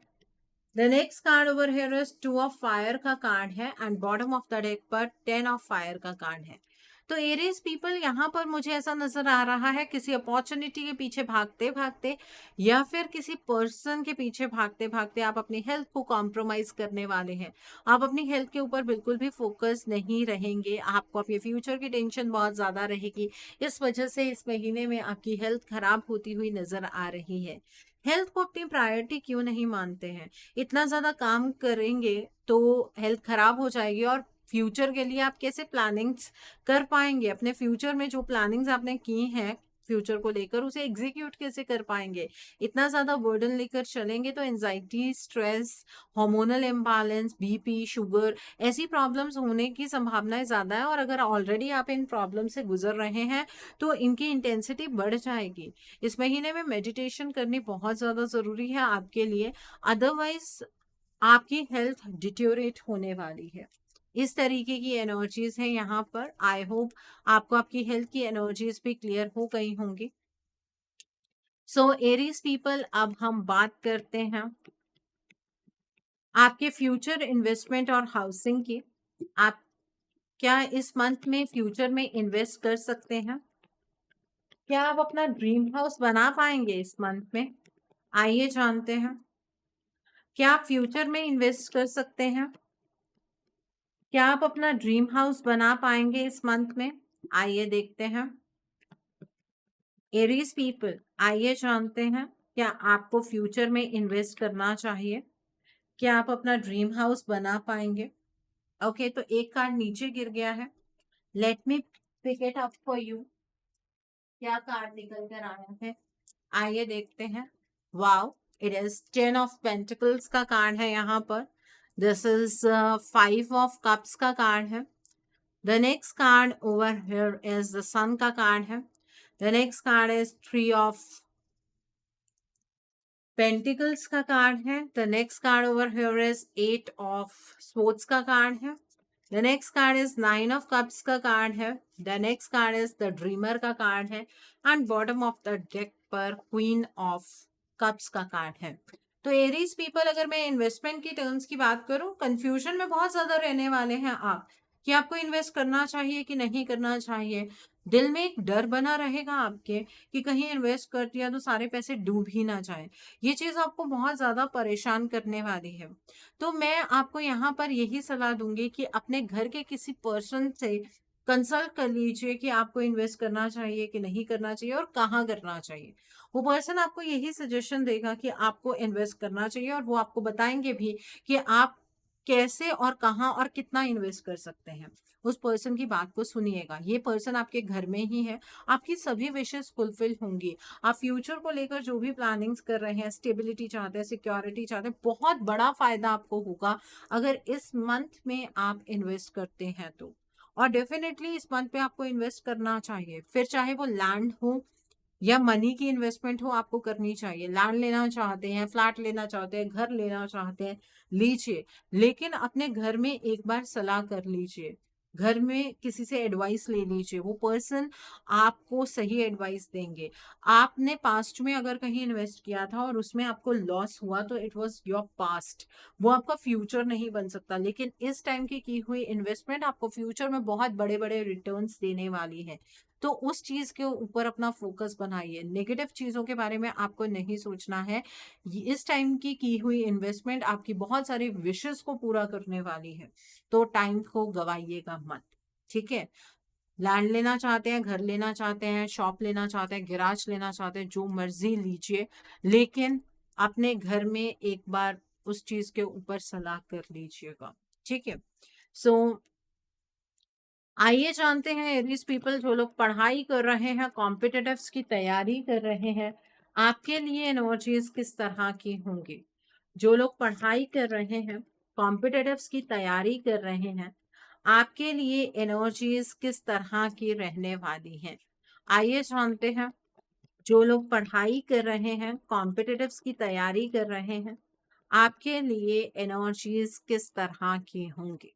The next card over here is 2 of fire का कार्ड है and bottom of the deck पर 10 ऑफ फायर का कार्ड है. तो एरीज पीपल यहाँ पर मुझे ऐसा नजर आ रहा है किसी अपॉर्चुनिटी के पीछे भागते भागते या फिर किसी पर्सन के पीछे भागते भागते आप अपनी हेल्थ को कॉम्प्रोमाइज करने वाले हैं. आप अपनी हेल्थ के ऊपर बिल्कुल भी फोकस नहीं रहेंगे. आपको अपने फ्यूचर की टेंशन बहुत ज्यादा रहेगी. इस वजह से इस महीने में आपकी हेल्थ खराब होती हुई नजर आ रही है. हेल्थ को अपनी प्रायोरिटी क्यों नहीं मानते हैं? इतना ज्यादा काम करेंगे तो हेल्थ खराब हो जाएगी और फ्यूचर के लिए आप कैसे प्लानिंग्स कर पाएंगे? अपने फ्यूचर में जो प्लानिंग्स आपने की हैं फ्यूचर को लेकर उसे एग्जीक्यूट कैसे कर पाएंगे? इतना ज्यादा बर्डन लेकर चलेंगे तो anxiety, stress, hormonal imbalance, BP, sugar, ऐसी प्रॉब्लम्स होने की संभावनाएं ज्यादा है. और अगर ऑलरेडी आप इन प्रॉब्लम से गुजर रहे हैं तो इनकी इंटेंसिटी बढ़ जाएगी. इस महीने में मेडिटेशन करनी बहुत ज्यादा जरूरी है आपके लिए, अदरवाइज आपकी हेल्थ डिटेरियोरेट होने वाली है. इस तरीके की एनर्जीज है यहाँ पर. आई होप आपको आपकी हेल्थ की एनर्जीज भी क्लियर हो गई होंगी. सो एरीज पीपल, अब हम बात करते हैं आपके फ्यूचर इन्वेस्टमेंट और हाउसिंग की. आप क्या इस मंथ में फ्यूचर में इन्वेस्ट कर सकते हैं? क्या आप अपना ड्रीम हाउस बना पाएंगे इस मंथ में? आइए जानते हैं. क्या आप फ्यूचर में इन्वेस्ट कर सकते हैं? क्या आप अपना ड्रीम हाउस बना पाएंगे इस मंथ में? आइए देखते हैं. एरीज पीपल, आइए जानते हैं क्या आपको फ्यूचर में इन्वेस्ट करना चाहिए? क्या आप अपना ड्रीम हाउस बना पाएंगे? ओके, तो एक कार्ड नीचे गिर गया है. Let me pick it up for you. क्या कार्ड निकल कर आया है? आइए देखते हैं. Wow, it is 10 of pentacles का कार्ड है यहाँ पर. दिस इज 5 ऑफ कप्स का कार्ड है. The next card over here is the sun का card है. The next card is 3 of Pentacles का card है. The next card over here is 8 of Swords का card है. The next card is 9 of Cups का card है. The next card is the Dreamer का card है. And bottom of the deck पर Queen of Cups का card है. तो एरीज पीपल, अगर मैं इन्वेस्टमेंट की टर्म्स की बात करूं, कंफ्यूजन में बहुत ज्यादा रहने वाले हैं आप कि आपको इन्वेस्ट करना चाहिए कि नहीं करना चाहिए. दिल में एक डर बना रहेगा आपके कि कहीं इन्वेस्ट कर दिया तो सारे पैसे डूब ही ना जाए. ये चीज आपको बहुत ज्यादा परेशान करने वाली है. तो मैं आपको यहाँ पर यही सलाह दूंगी कि अपने घर के किसी पर्सन से कंसल्ट कर लीजिए कि आपको इन्वेस्ट करना चाहिए कि नहीं करना चाहिए और कहाँ करना चाहिए. वो पर्सन आपको यही सजेशन देगा कि आपको इन्वेस्ट करना चाहिए और वो आपको बताएंगे भी कि आप कैसे और कहाँ और कितना इन्वेस्ट कर सकते हैं. उस पर्सन की बात को सुनिएगा. ये पर्सन आपके घर में ही है. आपकी सभी विशेष फुलफिल होंगी. आप फ्यूचर को लेकर जो भी प्लानिंग्स कर रहे हैं, स्टेबिलिटी चाहते हैं, सिक्योरिटी चाहते हैं, बहुत बड़ा फायदा आपको होगा अगर इस मंथ में आप इन्वेस्ट करते हैं तो. और डेफिनेटली इस मंथ पे आपको इन्वेस्ट करना चाहिए. फिर चाहे वो लैंड हो या मनी की इन्वेस्टमेंट हो, आपको करनी चाहिए. लैंड लेना चाहते हैं, फ्लैट लेना चाहते हैं, घर लेना चाहते हैं, लीजिए. लेकिन अपने घर में एक बार सलाह कर लीजिए. घर में किसी से एडवाइस ले लीजिए. वो पर्सन आपको सही एडवाइस देंगे. आपने पास्ट में अगर कहीं इन्वेस्ट किया था और उसमें आपको लॉस हुआ तो इट वाज योर पास्ट. वो आपका फ्यूचर नहीं बन सकता. लेकिन इस टाइम की हुई इन्वेस्टमेंट आपको फ्यूचर में बहुत बड़े बड़े रिटर्न्स देने वाली है. तो उस चीज के ऊपर अपना फोकस बनाइए. नेगेटिव चीजों के बारे में आपको नहीं सोचना है. इस टाइम की हुई इन्वेस्टमेंट आपकी बहुत सारी विशेस को पूरा करने वाली है. तो टाइम को गवाइएगा मत. ठीक है? लैंड लेना चाहते हैं, घर लेना चाहते हैं, शॉप लेना चाहते हैं, गैराज लेना चाहते हैं, जो मर्जी लीजिए. लेकिन अपने घर में एक बार उस चीज के ऊपर सलाह कर लीजिएगा. ठीक है? सो आइए जानते हैं एरीज पीपल, जो लोग पढ़ाई कर रहे हैं, कॉम्पिटिटिव्स की तैयारी कर रहे हैं, आपके लिए एनर्जीज किस तरह की होंगी? जो लोग पढ़ाई कर रहे हैं, कॉम्पिटिटिव्स की तैयारी कर रहे हैं, आपके लिए एनर्जीज किस तरह की रहने वाली हैं? आइए जानते हैं. जो लोग पढ़ाई कर रहे हैं, कॉम्पिटिटिव्स की तैयारी कर रहे हैं, आपके लिए एनर्जीज किस तरह की होंगी?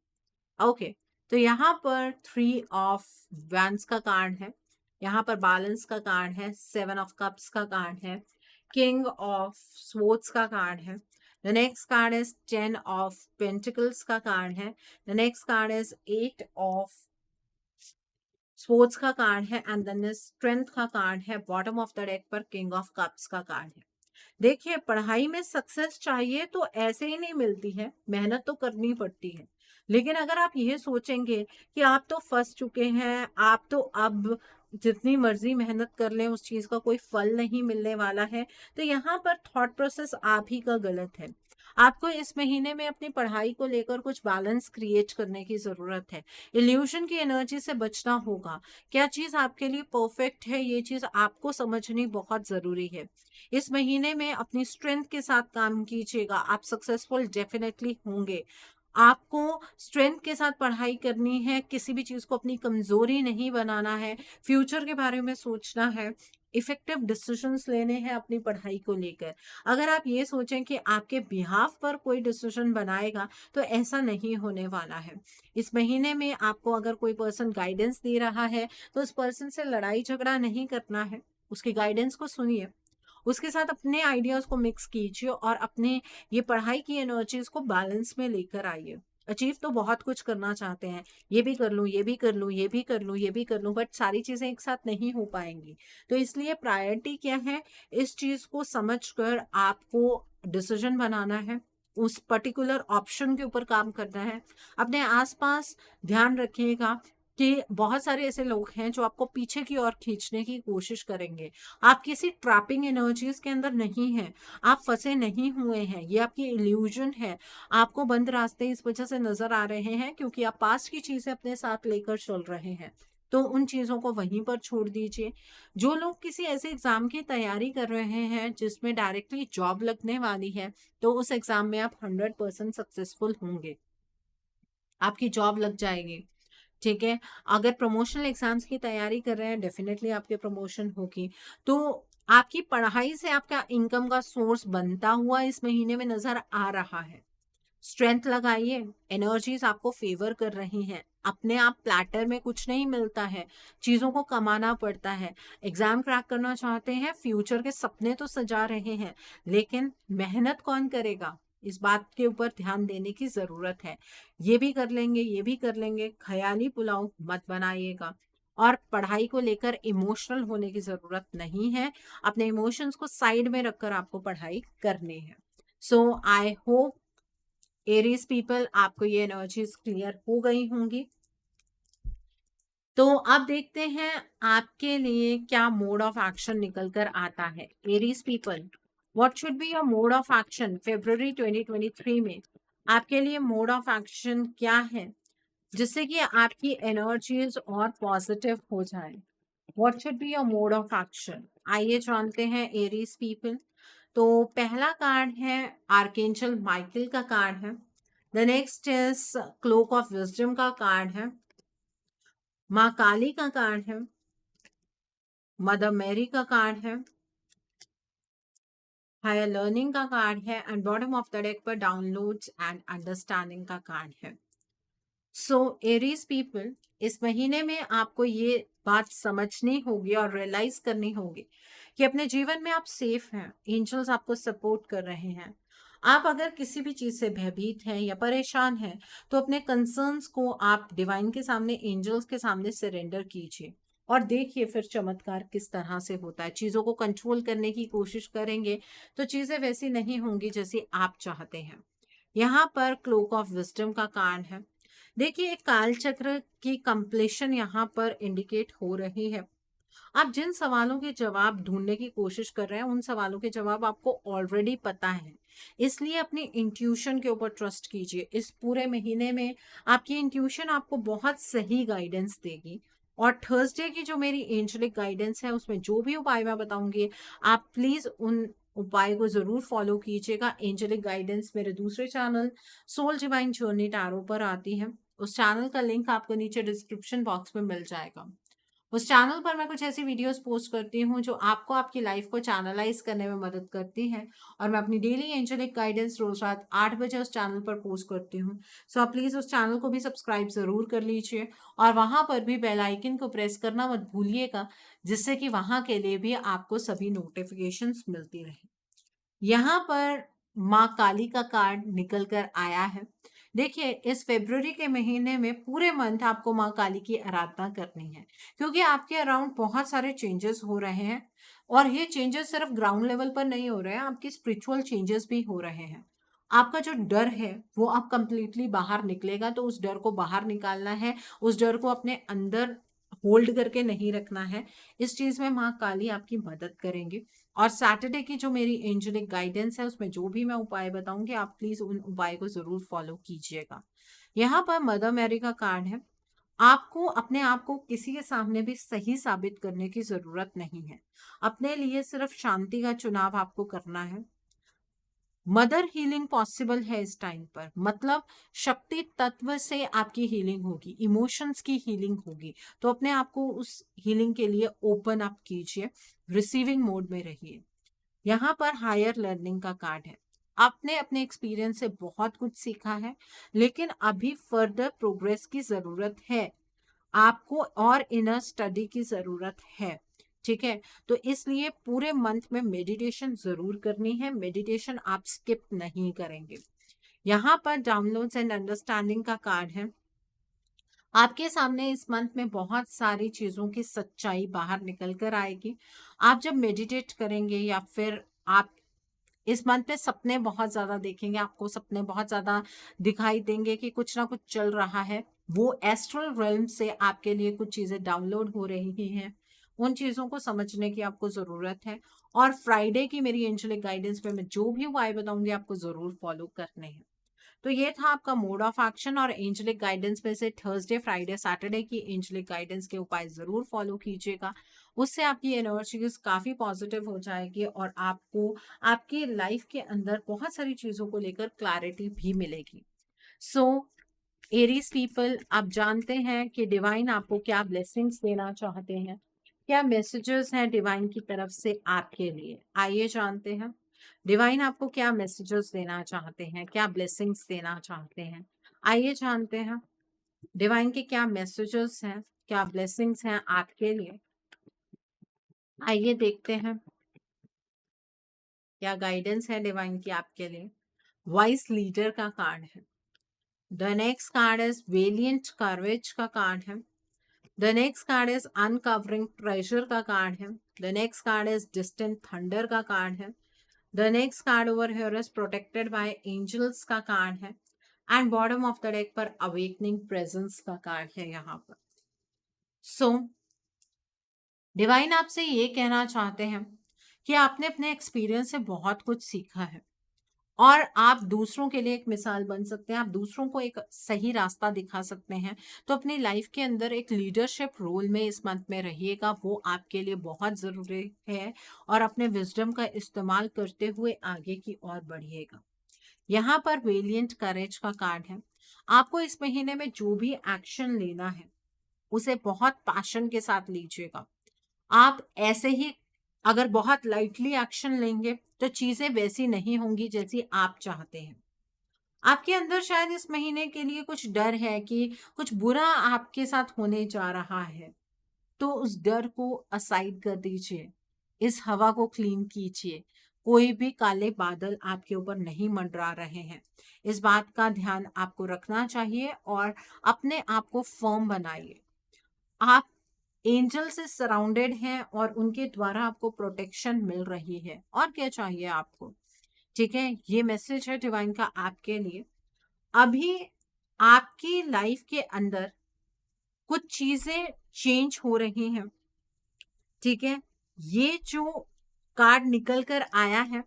ओके, तो यहाँ पर 3 ऑफ वैंस का कार्ड है. यहाँ पर बैलेंस का कार्ड है. 7 ऑफ कप्स का कार्ड है. किंग ऑफ स्वॉर्ड्स का कार्ड है। The next card is 10 of pentacles का कार्ड है। The next card is 8 of sports का कार्ड है एंड देन स्ट्रेंथ का कार्ड है। बॉटम ऑफ द डेक पर किंग ऑफ कप्स का कार्ड है। देखिए, पढ़ाई में सक्सेस चाहिए तो ऐसे ही नहीं मिलती है, मेहनत तो करनी पड़ती है। लेकिन अगर आप ये सोचेंगे कि आप तो फंस चुके हैं, आप तो अब जितनी मर्जी मेहनत कर लें उस चीज का कोई फल नहीं मिलने वाला है, तो यहाँ पर थॉट प्रोसेस आप ही का गलत है। आपको इस महीने में अपनी पढ़ाई को लेकर कुछ बैलेंस क्रिएट करने की जरूरत है। इल्यूशन की एनर्जी से बचना होगा। क्या चीज आपके लिए परफेक्ट है, ये चीज आपको समझनी बहुत जरूरी है। इस महीने में अपनी स्ट्रेंथ के साथ काम कीजिएगा, आप सक्सेसफुल डेफिनेटली होंगे। आपको स्ट्रेंथ के साथ पढ़ाई करनी है, किसी भी चीज को अपनी कमजोरी नहीं बनाना है, फ्यूचर के बारे में सोचना है, इफेक्टिव डिसीजंस लेने हैं अपनी पढ़ाई को लेकर। अगर आप ये सोचें कि आपके बिहाफ पर कोई डिसीजन बनाएगा, तो ऐसा नहीं होने वाला है। इस महीने में आपको अगर कोई पर्सन गाइडेंस दे रहा है, तो उस पर्सन से लड़ाई झगड़ा नहीं करना है, उसकी गाइडेंस को सुनिए, उसके साथ अपने आइडियाज को मिक्स कीजिए और अपने ये पढ़ाई की एनर्जीज को बैलेंस में लेकर आइए। अचीव तो बहुत कुछ करना चाहते हैं, ये भी कर लूँ, ये भी कर लूँ, ये भी कर लूँ, ये भी कर लूँ, बट सारी चीजें एक साथ नहीं हो पाएंगी। तो इसलिए प्रायोरिटी क्या है, इस चीज को समझकर आपको डिसीजन बनाना है, उस पर्टिकुलर ऑप्शन के ऊपर काम करना है। अपने आसपास ध्यान रखिएगा कि बहुत सारे ऐसे लोग हैं जो आपको पीछे की ओर खींचने की कोशिश करेंगे। आप किसी ट्रैपिंग एनर्जीज के अंदर नहीं हैं, आप फंसे नहीं हुए हैं, ये आपकी इल्यूजन है। आपको बंद रास्ते इस वजह से नजर आ रहे हैं क्योंकि आप पास्ट की चीजें अपने साथ लेकर चल रहे हैं। तो उन चीजों को वहीं पर छोड़ दीजिए। जो लोग किसी ऐसे एग्जाम की तैयारी कर रहे हैं जिसमें डायरेक्टली जॉब लगने वाली है, तो उस एग्जाम में आप 100% सक्सेसफुल होंगे, आपकी जॉब लग जाएगी। ठीक है। अगर प्रमोशनल एग्जाम्स की तैयारी कर रहे हैं, डेफिनेटली आपके प्रमोशन होगी। तो आपकी पढ़ाई से आपका इनकम का सोर्स बनता हुआ इस महीने में नजर आ रहा है। स्ट्रेंथ लगाइए, एनर्जीज आपको फेवर कर रही हैं। अपने आप प्लेटर में कुछ नहीं मिलता है, चीजों को कमाना पड़ता है। एग्जाम क्रैक करना चाहते हैं, फ्यूचर के सपने तो सजा रहे हैं, लेकिन मेहनत कौन करेगा, इस बात के ऊपर ध्यान देने की जरूरत है। ये भी कर लेंगे, ये भी कर लेंगे, ख्याली पुलाव मत बनाइएगा। और पढ़ाई को लेकर इमोशनल होने की जरूरत नहीं है, अपने इमोशंस को साइड में रखकर आपको पढ़ाई करनी है। सो आई होप एरीज पीपल आपको ये एनर्जीज क्लियर हो गई होंगी। तो अब देखते हैं आपके लिए क्या मोड ऑफ एक्शन निकल कर आता है। Aries people, what should be your mode of action फरवरी 2023 में? आपके लिए मोड ऑफ एक्शन क्या है जिससे कि आपकी एनर्जीज और पॉजिटिव हो जाए? What should be your mode of action? आइए जानते हैं एरीज पीपल। तो पहला कार्ड है आर्केंजल माइकल का कार्ड है। The next is cloak of wisdom का कार्ड है। माँ काली का कार्ड है। मदर मैरी का कार्ड है। हायर लर्निंग का कार्ड है and bottom of the deck पर डाउनलोड्स एंड अंडरस्टैंडिंग का कार्ड है। सो एरीज पीपल, इस महीने में आपको ये बात समझनी होगी और रियलाइज करनी होगी कि अपने जीवन में आप सेफ हैं, एंजल्स आपको सपोर्ट कर रहे हैं। आप अगर किसी भी चीज से भयभीत हैं या परेशान हैं, तो अपने कंसर्न्स को आप डिवाइन के सामने, एंजल्स के सामने सरेंडर कीजिए और देखिए फिर चमत्कार किस तरह से होता है। चीजों को कंट्रोल करने की कोशिश करेंगे तो चीजें वैसी नहीं होंगी जैसी आप चाहते हैं। यहाँ पर क्लोक ऑफ विजडम का कार्ड है। देखिए, एक काल चक्र की कंप्लीशन यहाँ पर इंडिकेट हो रही है। आप जिन सवालों के जवाब ढूंढने की कोशिश कर रहे हैं, उन सवालों के जवाब आपको ऑलरेडी पता है। इसलिए अपनी इंट्यूशन के ऊपर ट्रस्ट कीजिए। इस पूरे महीने में आपकी इंट्यूशन आपको बहुत सही गाइडेंस देगी। और थर्सडे की जो मेरी एंजलिक गाइडेंस है, उसमें जो भी उपाय मैं बताऊंगी, आप प्लीज उन उपाय को जरूर फॉलो कीजिएगा। एंजलिक गाइडेंस मेरे दूसरे channel soul divine journey tarot पर आती है। उस चैनल का लिंक आपको नीचे डिस्क्रिप्शन बॉक्स में मिल जाएगा। उस चैनल पर मैं कुछ ऐसी वीडियोस पोस्ट करती हूँ जो आपको आपकी लाइफ को चैनलाइज करने में मदद करती हैं, और मैं अपनी डेली एंजेलिक गाइडेंस रोज रात 8 बजे उस चैनल पर पोस्ट करती हूँ। सो आप प्लीज उस चैनल को भी सब्सक्राइब जरूर कर लीजिए, और वहां पर भी बेल आइकन को प्रेस करना मत भूलिएगा, जिससे कि वहां के लिए भी आपको सभी नोटिफिकेशंस मिलती रहे। यहाँ पर माँ काली का कार्ड निकल कर आया है। देखिए, इस फेब्रुवरी के महीने में पूरे मंथ आपको माँ काली की आराधना करनी है, क्योंकि आपके अराउंड बहुत सारे चेंजेस हो रहे हैं, और ये चेंजेस सिर्फ ग्राउंड लेवल पर नहीं हो रहे हैं, आपकी स्पिरिचुअल चेंजेस भी हो रहे हैं। आपका जो डर है वो अब कंप्लीटली बाहर निकलेगा, तो उस डर को बाहर निकालना है, उस डर को अपने अंदर होल्ड करके नहीं रखना है। इस चीज में माँ काली आपकी मदद करेंगे। और सैटरडे की जो मेरी एंजेलिक गाइडेंस है उसमें जो भी मैं उपाय बताऊंगी, आप प्लीज उन उपाय को जरूर फॉलो कीजिएगा। यहाँ पर मदर मैरी का कार्ड है। आपको अपने आप को किसी के सामने भी सही साबित करने की जरूरत नहीं है। अपने लिए सिर्फ शांति का चुनाव आपको करना है। मदर हीलिंग पॉसिबल है इस टाइम पर, मतलब शक्ति तत्व से आपकी हीलिंग होगी, इमोशंस की हीलिंग होगी। तो अपने आप को उस हीलिंग के लिए ओपन अप कीजिए, रिसीविंग मोड में रहिए। यहाँ पर हायर लर्निंग का कार्ड है। आपने अपने एक्सपीरियंस से बहुत कुछ सीखा है, लेकिन अभी फर्दर प्रोग्रेस की जरूरत है। आपको और इनर स्टडी की जरूरत है। ठीक है, तो इसलिए पूरे मंथ में मेडिटेशन जरूर करनी है। मेडिटेशन आप स्किप नहीं करेंगे। यहाँ पर डाउनलोड्स एंड अंडरस्टैंडिंग का कार्ड है। आपके सामने इस मंथ में बहुत सारी चीजों की सच्चाई बाहर निकल कर आएगी। आप जब मेडिटेट करेंगे, या फिर आप इस मंथ में सपने बहुत ज्यादा देखेंगे, आपको सपने बहुत ज्यादा दिखाई देंगे कि कुछ ना कुछ चल रहा है। वो एस्ट्रल रेल्म से आपके लिए कुछ चीजें डाउनलोड हो रही हैं। उन चीजों को समझने की आपको जरूरत है। और फ्राइडे की मेरी एंजेलिक गाइडेंस में मैं जो भी उपाय बताऊंगी आपको जरूर फॉलो करने हैं। तो ये था आपका मोड ऑफ एक्शन और एंजेलिक गाइडेंस में से थर्सडे, फ्राइडे, सैटरडे की एंजेलिक गाइडेंस के उपाय जरूर फॉलो कीजिएगा। उससे आपकी एनर्जीज काफी पॉजिटिव हो जाएगी, और आपको आपकी लाइफ के अंदर बहुत सारी चीजों को लेकर क्लैरिटी भी मिलेगी। सो एरीज पीपल, आप जानते हैं कि डिवाइन आपको क्या ब्लेसिंग्स देना चाहते हैं, क्या मैसेजेस हैं डिवाइन की तरफ से आपके लिए। आइए जानते हैं डिवाइन आपको क्या मैसेजेस देना चाहते हैं, क्या ब्लेसिंग्स देना चाहते हैं। आइए जानते हैं डिवाइन के क्या मैसेजेस हैं, क्या ब्लेसिंग्स हैं आपके लिए। आइए देखते हैं क्या गाइडेंस है डिवाइन की आपके लिए। वाइस लीडर का कार्ड है। The next card is valiant courage का कार्ड है। The next card is uncovering treasure का कार्ड है। The next card is distant thunder का कार्ड है। The next card over here is protected by angels का card है। And bottom of the deck पर awakening presence का card है यहाँ पर। सो डिवाइन आपसे ये कहना चाहते हैं कि आपने अपने एक्सपीरियंस से बहुत कुछ सीखा है, और आप दूसरों के लिए एक मिसाल बन सकते हैं, आप दूसरों को एक सही रास्ता दिखा सकते हैं। तो अपनी लाइफ के अंदर एक लीडरशिप रोल में इस मंथ में रहिएगा, वो आपके लिए बहुत जरूरी है। और अपने विजडम का इस्तेमाल करते हुए आगे की ओर बढ़िएगा। यहाँ पर वेलियंट करेज का कार्ड है। आपको इस महीने में जो भी एक्शन लेना है उसे बहुत पैशन के साथ लीजिएगा। आप ऐसे ही अगर बहुत लाइटली एक्शन लेंगे तो चीजें वैसी नहीं होंगी जैसी आप चाहते हैं। आपके अंदर शायद इस महीने के लिए कुछ डर है कि कुछ बुरा आपके साथ होने जा रहा है, तो उस डर को असाइड कर दीजिए। इस हवा को क्लीन कीजिए। कोई भी काले बादल आपके ऊपर नहीं मंडरा रहे हैं, इस बात का ध्यान आपको रखना चाहिए। और अपने आप को फर्म बनाइए। आप एंजल से सराउंडेड हैं, और उनके द्वारा आपको प्रोटेक्शन मिल रही है, और क्या चाहिए आपको। ठीक है, ये मैसेज है डिवाइन का आपके लिए। अभी आपकी लाइफ के अंदर कुछ चीजें चेंज हो रही हैं। ठीक है, ये जो कार्ड निकल कर आया है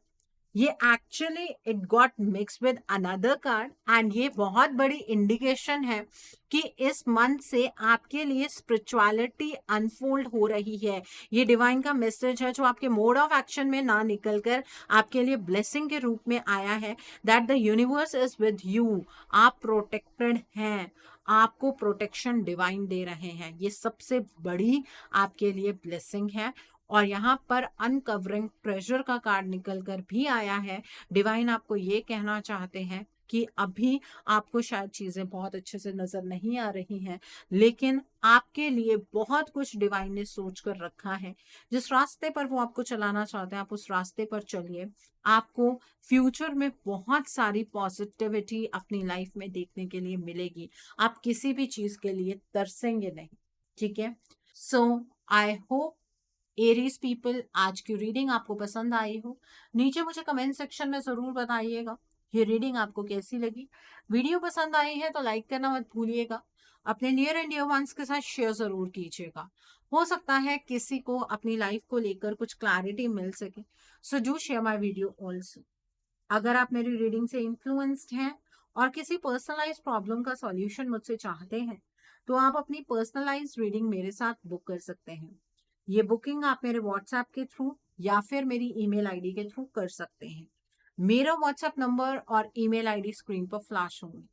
ये actually it got mix with another card, and ये बहुत बड़ी इंडिकेशन है कि इस मंथ से आपके लिए स्पिरिचुअलिटी अनफोल्ड हो रही है। ये डिवाइन का मैसेज है जो आपके मोड ऑफ एक्शन में ना निकलकर आपके लिए ब्लेसिंग के रूप में आया है, that the universe is with you. आप प्रोटेक्टेड हैं, आपको प्रोटेक्शन डिवाइन दे रहे हैं। ये सबसे बड़ी आपके लिए ब्लेसिंग है। और यहाँ पर अनकवरिंग ट्रेजर का कार्ड निकल कर भी आया है। डिवाइन आपको ये कहना चाहते हैं कि अभी आपको शायद चीजें बहुत अच्छे से नजर नहीं आ रही हैं, लेकिन आपके लिए बहुत कुछ डिवाइन ने सोच कर रखा है। जिस रास्ते पर वो आपको चलाना चाहते हैं, आप उस रास्ते पर चलिए। आपको फ्यूचर में बहुत सारी पॉजिटिविटी अपनी लाइफ में देखने के लिए मिलेगी। आप किसी भी चीज के लिए तरसेंगे नहीं। ठीक है, सो आई होप एरीज पीपल आज की रीडिंग आपको पसंद आई हो। नीचे मुझे कमेंट सेक्शन में जरूर बताइएगा ये रीडिंग आपको कैसी लगी। वीडियो पसंद आई है तो लाइक करना मत भूलिएगा। अपने नियर एंड डियर वंस के साथ शेयर जरूर कीजिएगा। हो सकता है किसी को अपनी लाइफ को लेकर कुछ क्लैरिटी मिल सके, so do share my video also. अगर आप मेरी रीडिंग से इन्फ्लुएंस्ड हैं और किसी पर्सनलाइज प्रॉब्लम का सॉल्यूशन मुझसे चाहते हैं, तो आप अपनी पर्सनलाइज रीडिंग मेरे साथ बुक कर सकते हैं। ये बुकिंग आप मेरे व्हाट्सएप के थ्रू या फिर मेरी ईमेल आईडी के थ्रू कर सकते हैं। मेरा व्हाट्सएप नंबर और ईमेल आईडी स्क्रीन पर फ्लैश होंगे।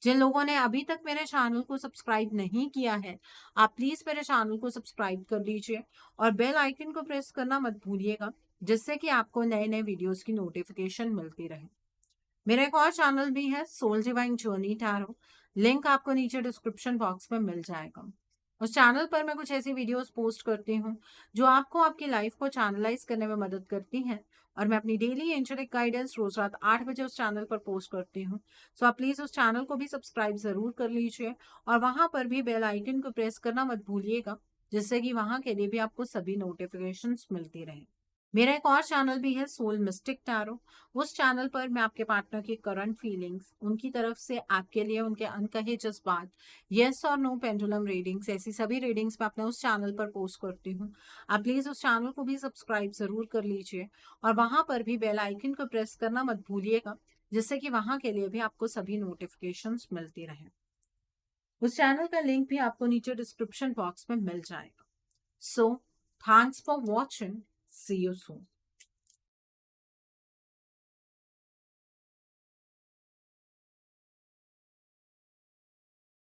जिन लोगों ने अभी तक मेरे चैनल को सब्सक्राइब नहीं किया है, आप प्लीज मेरे चैनल को सब्सक्राइब कर लीजिए और बेल आइकन को प्रेस करना मत भूलिएगा, जिससे कि आपको नए नए वीडियोस की नोटिफिकेशन मिलती रहे। मेरा एक और चैनल भी है, soul divine journey tarot. Link आपको नीचे डिस्क्रिप्शन बॉक्स में मिल जाएगा। उस चैनल पर मैं कुछ ऐसी वीडियोस पोस्ट करती हूँ जो आपको आपकी लाइफ को चैनलाइज करने में मदद करती हैं। और मैं अपनी डेली एंजलिक गाइडेंस रोज रात 8 बजे उस चैनल पर पोस्ट करती हूँ। सो आप प्लीज उस चैनल को भी सब्सक्राइब जरूर कर लीजिए और वहां पर भी बेल आइकन को प्रेस करना मत भूलिएगा, जिससे कि वहां के लिए भी आपको सभी नोटिफिकेशंस मिलती रहे। मेरा एक और चैनल भी है, सोल मिस्टिक टैरो। उस चैनल पर मैं आपके पार्टनर की करंट फीलिंग्स, उनकी तरफ से आपके लिए उनके अनकहे जज्बात, यस और नो पेंडुलम रीडिंग्स, ऐसी सभी रीडिंग्स मैं अपने उस चैनल पर पोस्ट करती हूँ। आप प्लीज उस चैनल को भी सब्सक्राइब जरूर कर लीजिए और वहां पर भी बेल आइकन को प्रेस करना मत भूलिएगा, जिससे कि वहां के लिए भी आपको सभी नोटिफिकेशंस मिलती रहे। उस चैनल का लिंक भी आपको नीचे डिस्क्रिप्शन बॉक्स में मिल जाएगा। So thanks for watching, see you soon.